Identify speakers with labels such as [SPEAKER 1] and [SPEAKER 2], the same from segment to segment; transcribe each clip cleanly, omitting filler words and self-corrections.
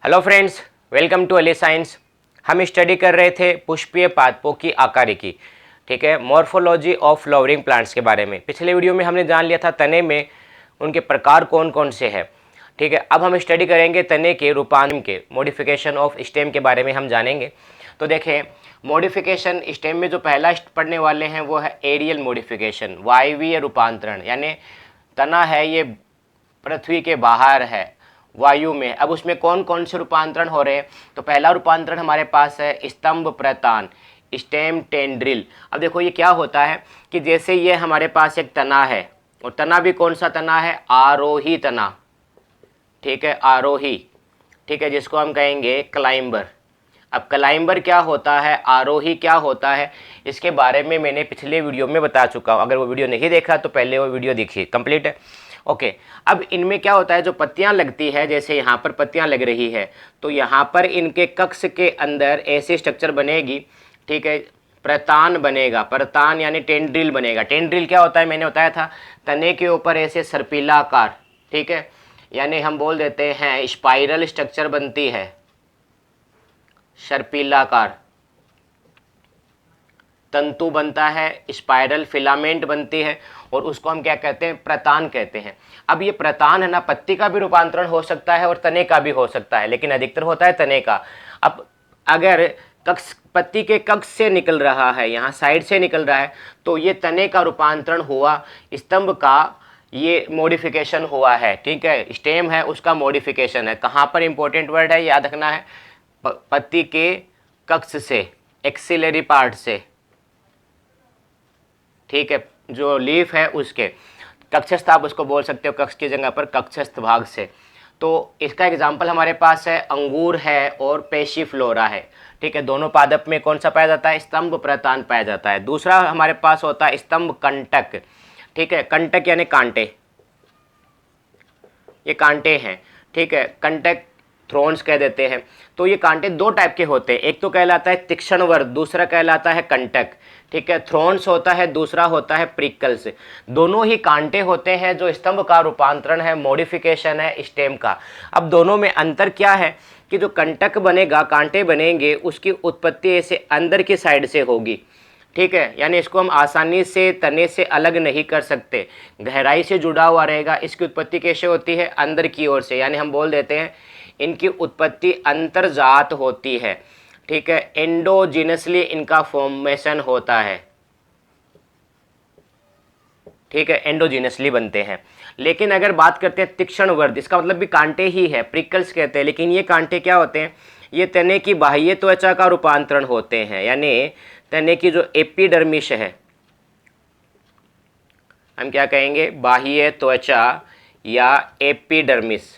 [SPEAKER 1] Hello friends, welcome to Ali science. हम study कर रहे थे पुष्पीय पादपों की आकारिकी, ठीक है, मॉर्फोलॉजी ऑफ फ्लावरिंग प्लांट्स के बारे में। पिछले वीडियो में हमने जान लिया था तने में उनके प्रकार कौन कौन से हैं, ठीक है। अब हम स्टडी करेंगे तने के रूपांतरण के मॉडिफिकेशन ऑफ स्टेम के बारे में हम जानेंगे। तो देखें, मॉडिफिकेशन स्टेम में जो पहला पढ़ने वाले हैं वो है एरियल मॉडिफिकेशन, वायवीय रूपांतरण। यानी तना है ये पृथ्वी के बाहर है, वायु में। अब उसमें कौन कौन से रूपांतरण हो रहे हैं? तो पहला रूपांतरण हमारे पास है स्तंभ प्रतान, स्टेम टेंड्रिल। अब देखो ये क्या होता है कि जैसे ये हमारे पास एक तना है, और तना भी कौन सा तना है? आरोही तना, ठीक है, आरोही, ठीक है, जिसको हम कहेंगे क्लाइंबर। अब क्लाइंबर क्या होता है, आरोही क्या होता है, इसके बारे में मैंने पिछले वीडियो में बता चुका हूँ। अगर वो वीडियो नहीं देखा तो पहले वो वीडियो देखिए, कंप्लीट है। ओके, अब इनमें क्या होता है, जो पत्तियां लगती है, जैसे यहाँ पर पत्तियां लग रही है, तो यहाँ पर इनके कक्ष के अंदर ऐसी स्ट्रक्चर बनेगी, ठीक है, प्रतान बनेगा। प्रतान यानी टेंड्रिल बनेगा। टेंड्रिल क्या होता है, मैंने बताया था, तने के ऊपर ऐसे सर्पिला आकार, ठीक है, यानी हम बोल देते हैं स्पाइरल स्ट्रक्चर बनती है, सर्पिलाकार तंतु बनता है, स्पाइरल फिलामेंट बनती है, और उसको हम क्या कहते हैं? प्रतान कहते हैं। अब ये प्रतान है ना, पत्ती का भी रूपांतरण हो सकता है और तने का भी हो सकता है, लेकिन अधिकतर होता है तने का। अब अगर कक्ष पत्ती के कक्ष से निकल रहा है, यहाँ साइड से निकल रहा है, तो ये तने का रूपांतरण हुआ, स्तंभ का ये मॉडिफिकेशन हुआ है, ठीक है। स्टेम है उसका मॉडिफिकेशन है। कहाँ पर इंपॉर्टेंट वर्ड है, याद रखना है, पत्ती के कक्ष से, एक्सिलरी पार्ट से, ठीक है, जो लीफ है उसके कक्षस्थ, आप उसको बोल सकते हो कक्ष की जगह पर कक्षस्थ भाग से। तो इसका एग्जाम्पल हमारे पास है अंगूर है और पेशीफ्लोरा है, ठीक है। दोनों पादप में कौन सा पाया जाता है? स्तंभ प्रतान पाया जाता है। दूसरा हमारे पास होता है स्तंभ कंटक, ठीक है। कंटक यानी कांटे, ये कांटे हैं, ठीक है, कंटक थ्रोन्स कह देते हैं। तो ये कांटे दो टाइप के होते हैं, एक तो कहलाता है तीक्ष्ण वर्ग, दूसरा कहलाता है कंटक, ठीक है। थ्रोन्स होता है, दूसरा होता है प्रिकल्स। दोनों ही कांटे होते हैं जो स्तंभ का रूपांतरण है, मॉडिफिकेशन है स्टेम का। अब दोनों में अंतर क्या है कि जो कंटक बनेगा, कांटे बनेंगे, उसकी उत्पत्ति ऐसे अंदर की साइड से होगी, ठीक है, यानी इसको हम आसानी से तने से अलग नहीं कर सकते, गहराई से जुड़ा हुआ रहेगा। इसकी उत्पत्ति कैसे होती है? अंदर की ओर से, यानी हम बोल देते हैं इनकी उत्पत्ति अंतर्जात होती है, ठीक है। एंडोजिनसली इनका फॉर्मेशन होता है, ठीक है, एंडोजिनसली बनते हैं। लेकिन अगर बात करते हैं तीक्ष्ण वर्ग, इसका मतलब भी कांटे ही है, प्रिकल्स कहते हैं, लेकिन ये कांटे क्या होते हैं? ये तने की बाह्य त्वचा का रूपांतरण होते हैं, यानी तने की जो एपिडर्मिस है, हम क्या कहेंगे? बाह्य त्वचा या एपिडर्मिस,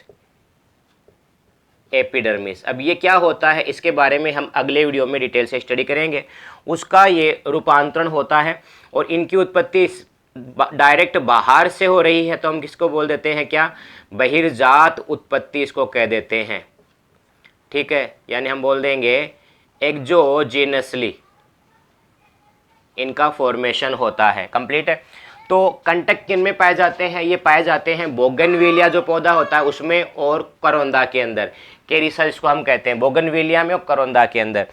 [SPEAKER 1] एपिडर्मिस। अब ये क्या होता है, इसके बारे में हम अगले वीडियो में डिटेल से स्टडी करेंगे। उसका ये रूपांतरण होता है, और इनकी उत्पत्ति डायरेक्ट बाहर से हो रही है, तो हम किसको बोल देते हैं? क्या? बहिर्जात उत्पत्ति इसको कह देते हैं, ठीक है। यानी हम बोल देंगे एक्सोजेनसली इनका फॉर्मेशन होता है, कंप्लीट है। तो कंटक किन में पाए जाते हैं? ये पाए जाते हैं बोगनविलिया जो पौधा होता है उसमें, और करोंदा के अंदर, केरिसा जिसको हम कहते हैं, बोगनविलिया में और करोंदा के अंदर।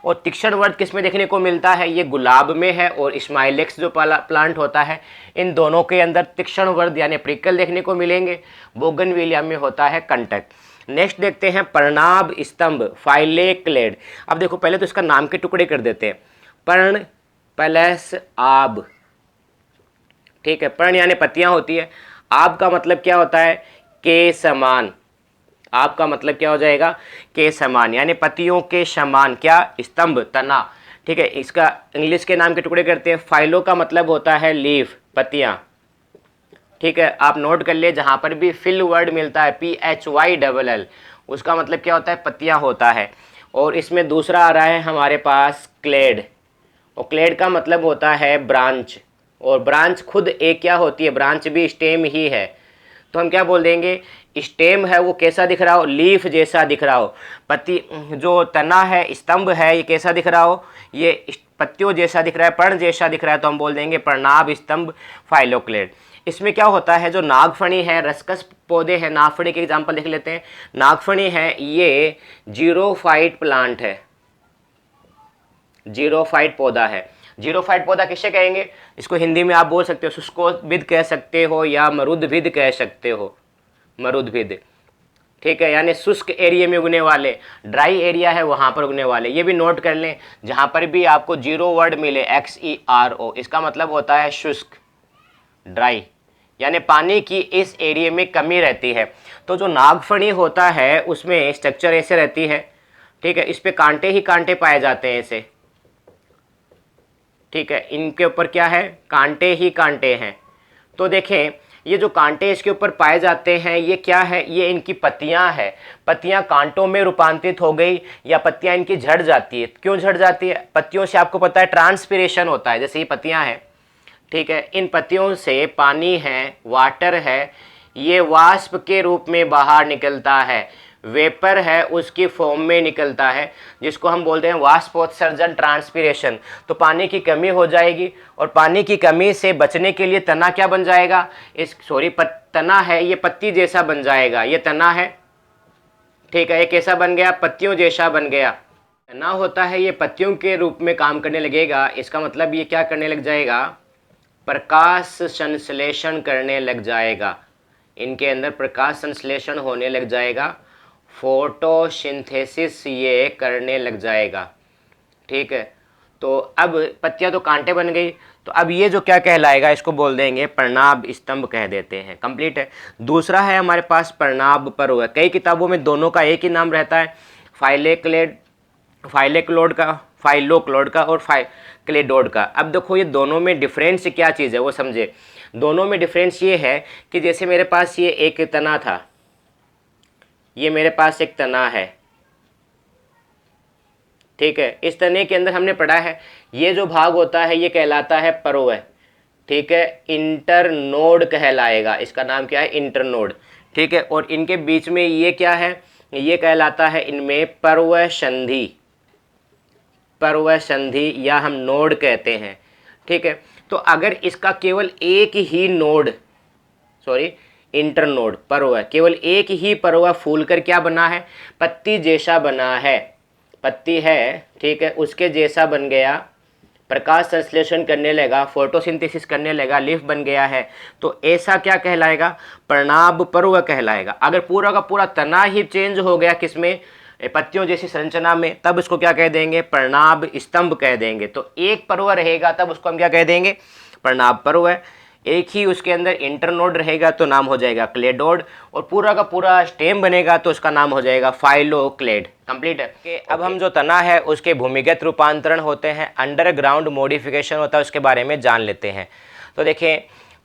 [SPEAKER 1] और तीक्ष्ण वर्ग किस में देखने को मिलता है? ये गुलाब में है, और स्माइलेक्स जो प्लांट होता है, इन दोनों के अंदर तीक्ष्ण वर्ग यानी प्रिकल देखने को मिलेंगे। बोगनविलिया में होता है कंटक। नेक्स्ट देखते हैं पर्णाभ स्तंभ, फाइलेक्लेड। अब देखो, पहले तो इसका नाम के टुकड़े कर देते हैं, पर्ण प्लस आब, ठीक है। पर्ण यानी पत्तियां होती है, आब का मतलब क्या होता है? के समान। आब का मतलब क्या हो जाएगा? के समान, यानी पत्तियों के समान, क्या? स्तंभ, तना, ठीक है। इसका इंग्लिश के नाम के टुकड़े करते हैं। फाइलो का मतलब होता है लीफ, पत्तियां, ठीक है। आप नोट कर लिए, जहां पर भी फिल वर्ड मिलता है, PHYLL, उसका मतलब क्या होता है? पत्तियां होता है। और इसमें दूसरा आ रहा है हमारे पास क्लेड, और क्लेड का मतलब होता है ब्रांच, और ब्रांच खुद एक क्या होती है? ब्रांच भी स्टेम ही है। तो हम क्या बोल देंगे? स्टेम है वो कैसा दिख रहा हो? लीफ जैसा दिख रहा हो। पत्ती जो तना है, स्तंभ है, ये कैसा दिख रहा हो? ये पत्तियों जैसा दिख रहा है, पर्ण जैसा दिख रहा है, तो हम बोल देंगे पर्णाभ स्तंभ फाइलोक्लेड। इसमें क्या होता है, जो नागफनी है, रसकस पौधे हैं, नागफनी के एग्जाम्पल देख लेते हैं। नागफनी है, ये जीरोफाइट प्लांट है, जीरोफाइट पौधा है। जीरोफाइट पौधा किसे कहेंगे, इसको हिंदी में आप बोल सकते हो शुष्कोद्भिद कह सकते हो या मरुद्भिद कह सकते हो, मरुद्भिद, ठीक है, यानी शुष्क एरिया में उगने वाले, ड्राई एरिया है वहां पर उगने वाले। ये भी नोट कर लें, जहां पर भी आपको जीरो वर्ड मिले XERO, इसका मतलब होता है शुष्क, ड्राई, यानी पानी की इस एरिया में कमी रहती है। तो जो नागफनी होता है उसमें स्ट्रक्चर ऐसे रहती है, ठीक है, इस पे कांटे ही कांटे पाए जाते हैं ऐसे, ठीक है, इनके ऊपर क्या है, कांटे ही कांटे हैं। तो देखें, ये जो कांटे इसके ऊपर पाए जाते हैं ये क्या है, ये इनकी पत्तियां हैं। पत्तियां कांटों में रूपांतरित हो गई या पत्तियां इनकी झड़ जाती है। क्यों झड़ जाती है, पत्तियों से आपको पता है ट्रांसपीरेशन होता है, जैसे ये पत्तियां हैं, ठीक है, इन पत्तियों से पानी है, वाटर है, ये वाष्प के रूप में बाहर निकलता है, वेपर है उसकी फॉर्म में निकलता है, जिसको हम बोलते हैं वाष्पोत्सर्जन, ट्रांसपीरेशन। तो पानी की कमी हो जाएगी और पानी की कमी से बचने के लिए तना क्या बन जाएगा, तना है ये पत्ती जैसा बन जाएगा, ये तना है, ठीक है, ये कैसा बन गया, पत्तियों जैसा बन गया। तना होता है ये पत्तियों के रूप में काम करने लगेगा, इसका मतलब ये क्या करने लग जाएगा, प्रकाश संश्लेषण करने लग जाएगा, इनके अंदर प्रकाश संश्लेषण होने लग जाएगा, फोटोसिंथेसिस ये करने लग जाएगा, ठीक है। तो अब पत्तियां तो कांटे बन गई, तो अब ये जो क्या कहलाएगा, इसको बोल देंगे पर्णाभ स्तंभ कह देते हैं। कंप्लीट है। दूसरा है हमारे पास पर्णाभ पर्व। कई किताबों में दोनों का एक ही नाम रहता है, फाइलेक्लोड का और फाइक्लेडोड का। अब देखो ये दोनों में डिफरेंस क्या चीज़ है वो समझे। दोनों में डिफरेंस ये है कि जैसे मेरे पास ये एक तना था, ये मेरे पास एक तना है, ठीक है, इस तने के अंदर हमने पढ़ा है ये जो भाग होता है ये कहलाता है पर्व, ठीक है, इंटरनोड कहलाएगा, इसका नाम क्या है, इंटरनोड, ठीक है। और इनके बीच में ये क्या है, ये कहलाता है इनमें पर्व संधि या हम नोड कहते हैं, ठीक है। तो अगर इसका केवल एक ही नोड, इंटरनोड पर्व, केवल एक ही पर्व फूल कर क्या बना है, पत्ती जैसा बना है, पत्ती है, ठीक है, उसके जैसा बन गया, प्रकाश संश्लेषण करने लगा, फोटोसिंथेसिस करने लगा, लीफ बन गया है, तो ऐसा क्या कहलाएगा, पर्णाभ पर्व कहलाएगा। अगर पूरा का पूरा तना ही चेंज हो गया किसमें, पत्तियों जैसी संरचना में, तब उसको क्या कह देंगे, पर्णाभ स्तंभ कह देंगे। तो एक पर्व रहेगा तब उसको हम क्या कह देंगे, पर्णाभ पर्व है। एक ही उसके अंदर इंटरनोड रहेगा तो नाम हो जाएगा क्लेडोड, और पूरा का पूरा स्टेम बनेगा तो उसका नाम हो जाएगा फाइलोक्लेड। कंप्लीट है। अब हम जो तना है उसके भूमिगत रूपांतरण होते हैं, अंडरग्राउंड मॉडिफिकेशन होता है, उसके बारे में जान लेते हैं। तो देखें,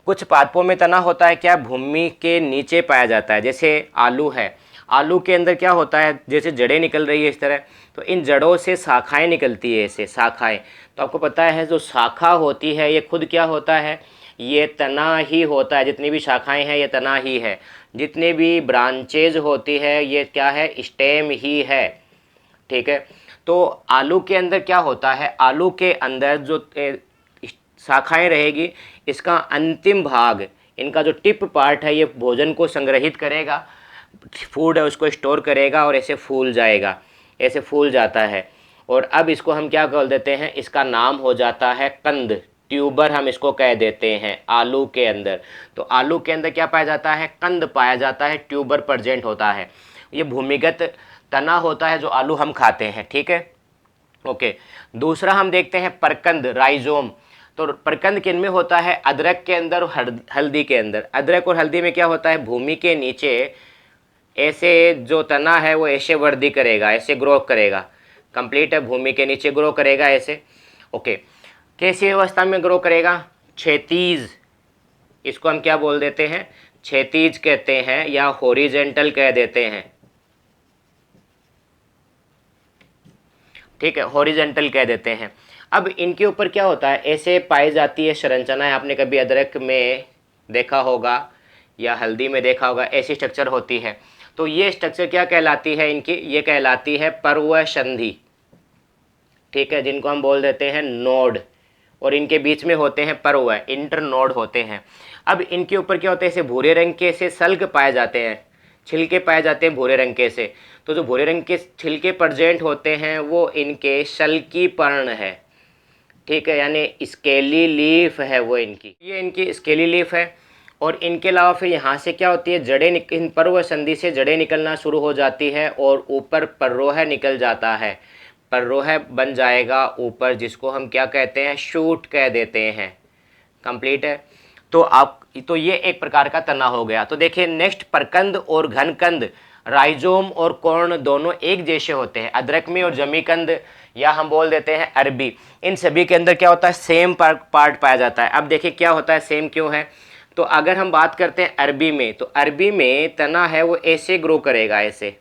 [SPEAKER 1] कुछ पादपों में तना होता है क्या, भूमि के नीचे पाया जाता है, जैसे आलू है, आलू के अंदर क्या होता है, जैसे जड़ें निकल रही है इस तरह, तो इन जड़ों से शाखाएं निकलती है, ऐसे शाखाएं। तो आपको पता है जो शाखा होती है ये खुद क्या होता है, ये तना ही होता है, जितनी भी शाखाएं हैं ये तना ही है, जितने भी ब्रांचेज होती है ये क्या है, स्टेम ही है, ठीक है। तो आलू के अंदर क्या होता है, आलू के अंदर जो शाखाएं रहेगी, इसका अंतिम भाग, इनका जो टिप पार्ट है ये भोजन को संग्रहित करेगा, फूड है उसको स्टोर करेगा और ऐसे फूल जाएगा, ऐसे फूल जाता है। और अब इसको हम क्या बोल देते हैं, इसका नाम हो जाता है कंद, ट्यूबर हम इसको कह देते हैं आलू के अंदर। तो आलू के अंदर क्या पाया जाता है, कंद पाया जाता है, ट्यूबर प्रेजेंट होता है। ये भूमिगत तना होता है जो आलू हम खाते हैं, ठीक है, ओके। दूसरा हम देखते हैं परकंद, राइजोम। तो परकंद किन में होता है, अदरक के अंदर और हल्दी के अंदर। अदरक और हल्दी में क्या होता है, भूमि के नीचे ऐसे जो तना है वो ऐसे वृद्धि करेगा, ऐसे ग्रो करेगा, कंप्लीट है, भूमि के नीचे ग्रो करेगा ऐसे, ओके। कैसी अवस्था में ग्रो करेगा, क्षैतिज, इसको हम क्या बोल देते हैं, क्षैतिज कहते हैं या हॉरिजेंटल कह देते हैं, ठीक है, हॉरिजेंटल कह देते हैं। अब इनके ऊपर क्या होता है, ऐसे पाई जाती है संरचनाएं, आपने कभी अदरक में देखा होगा या हल्दी में देखा होगा, ऐसी स्ट्रक्चर होती है। तो ये स्ट्रक्चर क्या कहलाती है इनकी, ये कहलाती है पर्व संधि, ठीक है, जिनको हम बोल देते हैं नोड, और इनके बीच में होते हैं पर्व, इंटरनोड होते हैं। अब इनके ऊपर क्या होता है, ऐसे भूरे रंग के ऐसे सल्क पाए जाते हैं, छिलके पाए जाते हैं भूरे रंग के से। तो जो भूरे रंग के छिलके प्रेजेंट होते हैं वो इनके शल्की पर्ण है, ठीक है, यानी स्केली लीफ है वो इनकी, ये इनकी स्केली लीफ है। और इनके अलावा फिर यहाँ से क्या होती है, जड़ें इन पर्व संधि से जड़ें निकलना शुरू हो जाती है और ऊपर पर्रोह निकल जाता है, पर्रोह बन जाएगा ऊपर, जिसको हम क्या कहते हैं, शूट कह देते हैं। कंप्लीट है। तो ये एक प्रकार का तना हो गया। तो देखिए नेक्स्ट, परकंद और घनकंद, राइजोम और कॉर्न दोनों एक जैसे होते हैं। अदरक में और जमीकंद या हम बोल देते हैं अरबी, इन सभी के अंदर क्या होता है, सेम पार्ट पाया जाता है। अब देखिए क्या होता है, सेम क्यों है, तो अगर हम बात करते हैं अरबी में, तो अरबी में तना है वो ऐसे ग्रो करेगा, ऐसे,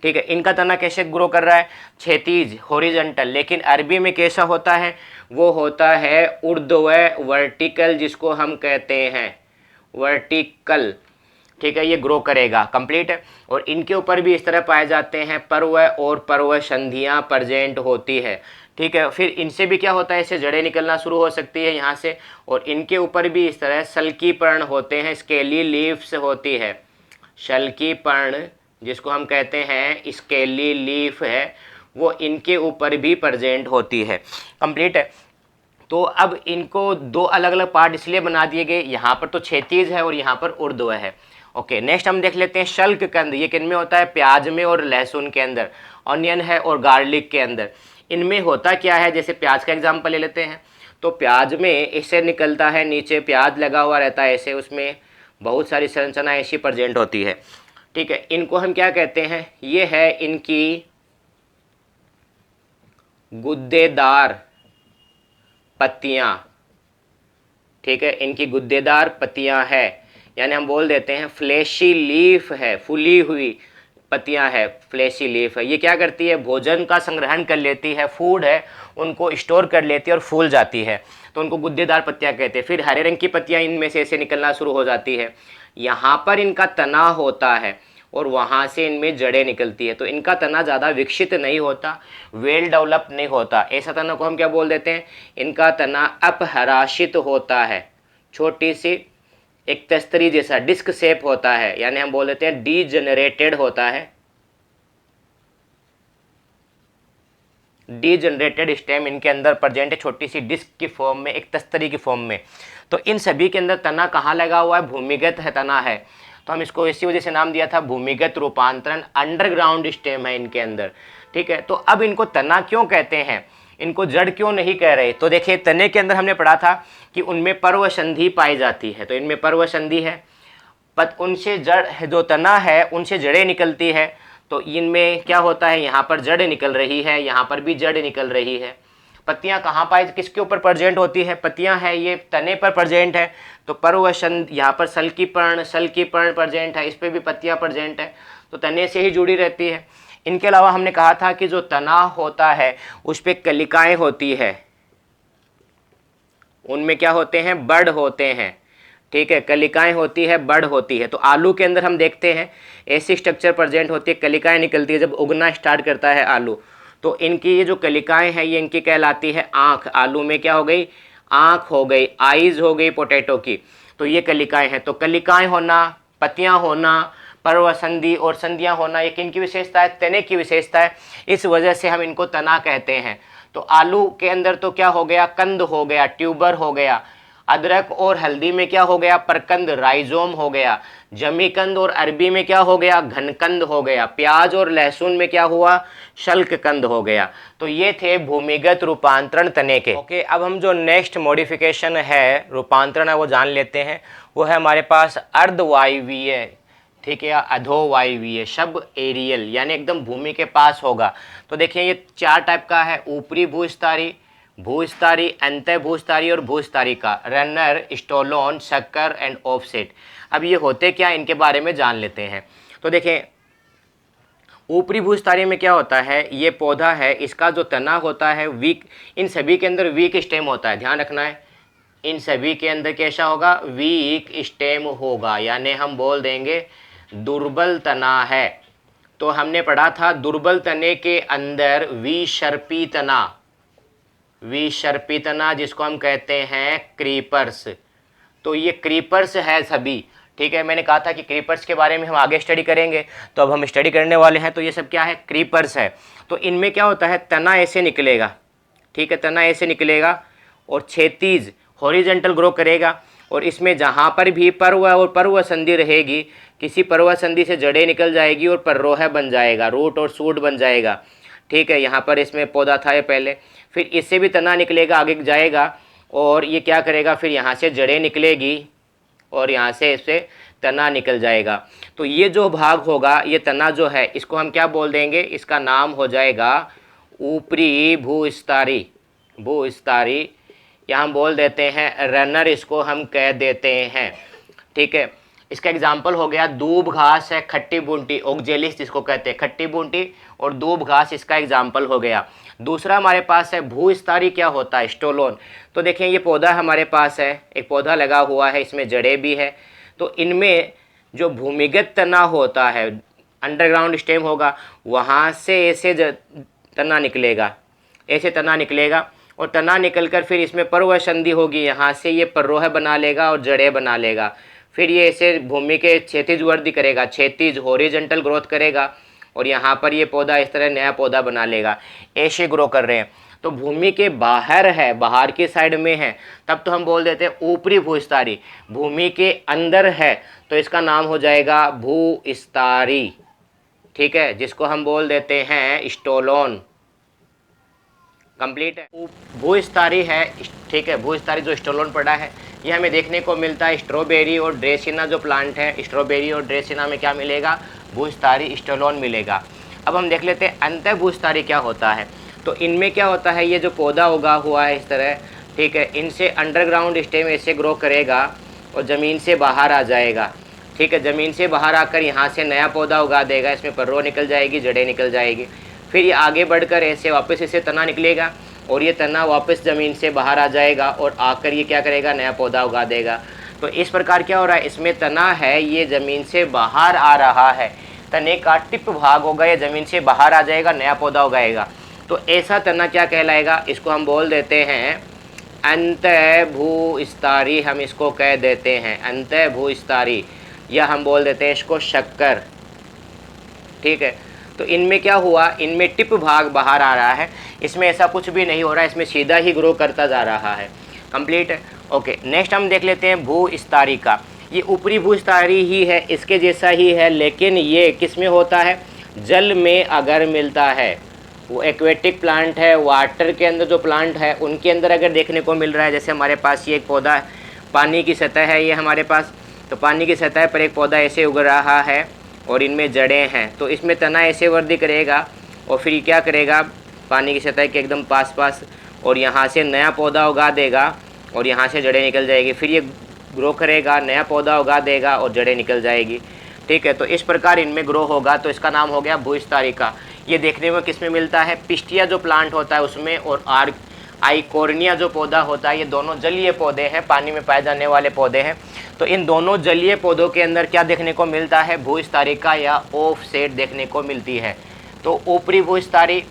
[SPEAKER 1] ठीक है। इनका तना कैसे ग्रो कर रहा है, क्षैतिज हॉरिजॉन्टल, लेकिन अरबी में कैसा होता है, वो होता है ऊर्ध्वाधर वर्टिकल, जिसको हम कहते हैं वर्टिकल, ठीक है, ये ग्रो करेगा। कंप्लीट है। और इनके ऊपर भी इस तरह पाए जाते हैं पर्व और पर्व संधियाँ प्रेजेंट होती है, ठीक है। फिर इनसे भी क्या होता है, इससे जड़ें निकलना शुरू हो सकती है यहाँ से, और इनके ऊपर भी इस तरह सल्की पर्ण होते हैं, स्केली लीव्स होती है, शल्की पर्ण जिसको हम कहते हैं स्केली लीफ है, वो इनके ऊपर भी प्रेजेंट होती है। कंप्लीट है। तो अब इनको दो अलग अलग पार्ट इसलिए बना दिए गए, यहाँ पर तो क्षैतिज है और यहाँ पर ऊर्ध्व है। ओके, नेक्स्ट हम देख लेते हैं शल्क कंद। ये किन में होता है, प्याज में और लहसुन के अंदर, ऑनियन है और गार्लिक के अंदर। इनमें होता क्या है, जैसे प्याज का एग्जाम्पल ले लेते हैं, तो प्याज में इससे निकलता है, नीचे प्याज लगा हुआ रहता है ऐसे, उसमें बहुत सारी संरचना ऐसी प्रेजेंट होती है, ठीक है। इनको हम क्या कहते हैं, ये है इनकी गुद्देदार पत्तियां, ठीक है, इनकी गुद्देदार पत्तियां है, यानी हम बोल देते हैं फ्लैशी लीफ है, फूली हुई पत्तियां है, फ्लैशी लीफ है। ये क्या करती है, भोजन का संग्रहण कर लेती है, फूड है उनको स्टोर कर लेती है और फूल जाती है, तो उनको गुद्देदार पत्तियां कहते हैं। फिर हरे रंग की पत्तियां इनमें से ऐसे निकलना शुरू हो जाती है, यहाँ पर इनका तना होता है और वहाँ से इनमें जड़ें निकलती है। तो इनका तना ज़्यादा विकसित नहीं होता, वेल डेवलप नहीं होता। ऐसा तना को हम क्या बोल देते हैं, इनका तना अपहराशित होता है, छोटी सी एक तस्तरी जैसा डिस्क शेप होता है, यानी हम बोल देते हैं डीजनरेटेड होता है, डीजनरेटेड स्टेम इनके अंदर प्रेजेंट है, छोटी सी डिस्क की फॉर्म में, एक तस्तरी की फॉर्म में। तो इन सभी के अंदर तना कहाँ लगा हुआ है, भूमिगत है तना है, तो हम इसको इसी वजह से नाम दिया था भूमिगत रूपांतरण, अंडरग्राउंड स्टेम है इनके अंदर, ठीक है। तो अब इनको तना क्यों कहते हैं, इनको जड़ क्यों नहीं कह रहे, तो देखिए तने के अंदर हमने पढ़ा था कि उनमें पर्व संधि पाई जाती है, तो इनमें पर्व संधि है, उनसे जड़ जो तना है उनसे जड़ें निकलती है, तो इनमें क्या होता है, यहाँ पर जड़ निकल रही है, यहाँ पर भी जड़ निकल रही है। पत्तियां कहाँ पाई, किसके ऊपर प्रेजेंट होती है, पत्तियां है ये तने पर प्रेजेंट है, तो पर्वसन यहाँ पर सल्की पर्ण प्रेजेंट है, इस पर भी पत्तियां प्रेजेंट है, तो तने से ही जुड़ी रहती है। इनके अलावा हमने कहा था कि जो तना होता है उस पर कलिकाएं होती है, उनमें क्या होते हैं, बड़ होते हैं, ठीक है, कलिकाएं होती है, बड़ होती है। तो आलू के अंदर हम देखते हैं ऐसी स्ट्रक्चर प्रेजेंट होती है, कलिकाएं निकलती है जब उगना स्टार्ट करता है आलू, तो इनकी ये जो कलिकाएं हैं ये इनकी कहलाती है आँख। आलू में क्या हो गई, आँख हो गई, आईज हो गई पोटैटो की, तो ये कलिकाएं हैं। तो कलिकाएं होना, पत्तियां होना, पर्व संधि और संधियां होना, ये किन की विशेषता है, तने की विशेषता है, इस वजह से हम इनको तना कहते हैं। तो आलू के अंदर तो क्या हो गया, कंद हो गया, ट्यूबर हो गया। अदरक और हल्दी में क्या हो गया, परकंद, राइजोम हो गया। जमीकंद और अरबी में क्या हो गया, घनकंद हो गया। प्याज और लहसुन में क्या हुआ, शल्क कंद हो गया। तो ये थे भूमिगत रूपांतरण तने के। ओके, अब हम जो नेक्स्ट मॉडिफिकेशन है, रूपांतरण है, वो जान लेते हैं। वो है हमारे पास अर्धवायवीय, ठीक है, या अधोवायवीय, सब एरियल, यानी एकदम भूमि के पास होगा। तो देखिए ये 4 टाइप का है, ऊपरी भूस्तरी, भूस्तरी, अंत भूस्तरी और भूस्तरी का, रनर, स्टोलोन, शक्कर एंड ऑफसेट। अब ये होते क्या, इनके बारे में जान लेते हैं। तो देखें ऊपरी भूस्तरी में क्या होता है, ये पौधा है, इसका जो तना होता है वीक, इन सभी के अंदर वीक स्टेम होता है, ध्यान रखना है, इन सभी के अंदर कैसा होगा, वीक स्टेम होगा, यानी हम बोल देंगे दुर्बल तना है। तो हमने पढ़ा था दुर्बल तने के अंदर विसर्पी तना, विसर्पी तना जिसको हम कहते हैं क्रीपर्स। तो ये क्रीपर्स है सभी, ठीक है। मैंने कहा था कि क्रीपर्स के बारे में हम आगे स्टडी करेंगे, तो अब हम स्टडी करने वाले हैं। तो ये सब क्या है, क्रीपर्स है। तो इनमें क्या होता है, तना ऐसे निकलेगा, ठीक है, तना ऐसे निकलेगा और क्षैतिज हॉरिजेंटल ग्रो करेगा। और इसमें जहाँ पर भी पर्व और पर्व संधि रहेगी, किसी पर्व संधि से जड़ें निकल जाएगी और पर्रोह बन जाएगा, रूट और सूट बन जाएगा, ठीक है। यहाँ पर इसमें पौधा था ये पहले, फिर इससे भी तना निकलेगा, आगे जाएगा और ये क्या करेगा, फिर यहाँ से जड़ें निकलेगी और यहाँ से इससे तना निकल जाएगा। तो ये जो भाग होगा, ये तना जो है, इसको हम क्या बोल देंगे, इसका नाम हो जाएगा ऊपरी भूस्तरी। भूस्तरी या हम बोल देते हैं रनर, इसको हम कह देते हैं, ठीक है। इसका एग्जाम्पल हो गया दूब घास है, खट्टी बूंटी, ओक्जेलिस जिसको कहते हैं, खट्टी बूंटी और दूब घास इसका एग्जाम्पल हो गया। दूसरा हमारे पास है भूस्तरी, क्या होता है, स्टोलोन। तो देखें ये पौधा हमारे पास है, एक पौधा लगा हुआ है, इसमें जड़ें भी है। तो इनमें जो भूमिगत तना होता है, अंडरग्राउंड स्टेम होगा, वहाँ से ऐसे तना निकलेगा, ऐसे तना निकलेगा और तना निकलकर फिर इसमें पर्व संधि होगी, यहाँ से ये पर्रोह बना लेगा और जड़ें बना लेगा। फिर ये ऐसे भूमि के क्षैतिज वृद्धि करेगा, क्षैतिज हॉरिजॉन्टल ग्रोथ करेगा और यहाँ पर ये पौधा इस तरह नया पौधा बना लेगा, ऐसे ग्रो कर रहे हैं। तो भूमि के बाहर है, बाहर की साइड में है, तब तो हम बोल देते हैं ऊपरी भूस्तरी। भूमि के अंदर है तो इसका नाम हो जाएगा भूस्तरी, ठीक है, जिसको हम बोल देते हैं स्टोलोन। कंप्लीट है। भूस्तरी है, ठीक है। भूस्तरी जो स्टोलोन पड़ा है, ये हमें देखने को मिलता है स्ट्रॉबेरी और ड्रेसिना जो प्लांट है, स्ट्रॉबेरी और ड्रेसिना में क्या मिलेगा, भूस्तरी स्टोलोन मिलेगा। अब हम देख लेते हैं अंतः भूस्तरी क्या होता है। तो इनमें क्या होता है, ये जो पौधा उगा हुआ है इस तरह, ठीक है, इनसे अंडरग्राउंड स्टेम ऐसे ग्रो करेगा और ज़मीन से बाहर आ जाएगा, ठीक है। ज़मीन से बाहर आकर यहाँ से नया पौधा उगा देगा, इसमें पर्रो निकल जाएगी, जड़ें निकल जाएगी। फिर ये आगे बढ़कर ऐसे वापस इससे तना निकलेगा और ये तना वापस ज़मीन से बाहर आ जाएगा और आकर ये क्या करेगा, नया पौधा उगा देगा। तो इस प्रकार क्या हो रहा है, इसमें तना है, ये ज़मीन से बाहर आ रहा है, तने का टिप भाग होगा, ये ज़मीन से बाहर आ जाएगा, नया पौधा उगाएगा। तो ऐसा तना क्या कहलाएगा, इसको हम बोल देते हैं अंतः भूस्तरी, हम इसको कह देते हैं अंतः भूस्तरी, या हम बोल देते हैं इसको शक्कर, ठीक है। तो इनमें क्या हुआ, इनमें टिप भाग बाहर आ रहा है, इसमें ऐसा कुछ भी नहीं हो रहा है, इसमें सीधा ही ग्रो करता जा रहा है। कंप्लीट है। ओके, नेक्स्ट हम देख लेते हैं भूस्तरी का। ये ऊपरी भूस्तरी ही है, इसके जैसा ही है, लेकिन ये किस में होता है, जल में अगर मिलता है, वो एक्वेटिक प्लांट है, वाटर के अंदर जो प्लांट है उनके अंदर अगर देखने को मिल रहा है। जैसे हमारे पास ये एक पौधा है, पानी की सतह है ये हमारे पास, तो पानी की सतह पर एक पौधा ऐसे उग रहा है और इनमें जड़ें हैं, तो इसमें तना ऐसे वृद्धि करेगा और फिर क्या करेगा, पानी की सतह के एकदम पास और यहाँ से नया पौधा उगा देगा और यहाँ से जड़ें निकल जाएगी। फिर ये ग्रो करेगा, नया पौधा उगा देगा और जड़ें निकल जाएगी, ठीक है। तो इस प्रकार इनमें ग्रो होगा, तो इसका नाम हो गया भूस्तरी का। ये देखने में किस में मिलता है, पिस्टिया जो प्लांट होता है उसमें, और आइकोर्निया जो पौधा होता है, ये दोनों जलीय पौधे हैं, पानी में पाए जाने वाले पौधे हैं। तो इन दोनों जलीय पौधों के अंदर क्या देखने को मिलता है, भूस्तरी का या ऑफसेट देखने को मिलती है। तो ऊपरी भूस्तरी,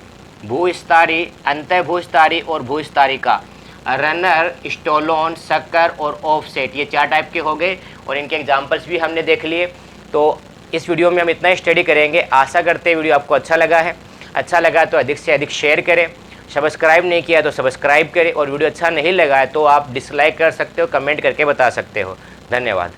[SPEAKER 1] भूस्तरी, अंतः भूस्तरी और भूस्तरी का, रनर, स्टोलोन, शक्कर और ऑफसेट, ये 4 टाइप के हो गए और इनके एग्जाम्पल्स भी हमने देख लिए। तो इस वीडियो में हम इतना ही स्टडी करेंगे। आशा करते हैं वीडियो आपको अच्छा लगा है। अच्छा लगा तो अधिक से अधिक शेयर करें, सब्सक्राइब नहीं किया तो सब्सक्राइब करें, और वीडियो अच्छा नहीं लगा है तो आप डिसलाइक कर सकते हो, कमेंट करके बता सकते हो। धन्यवाद।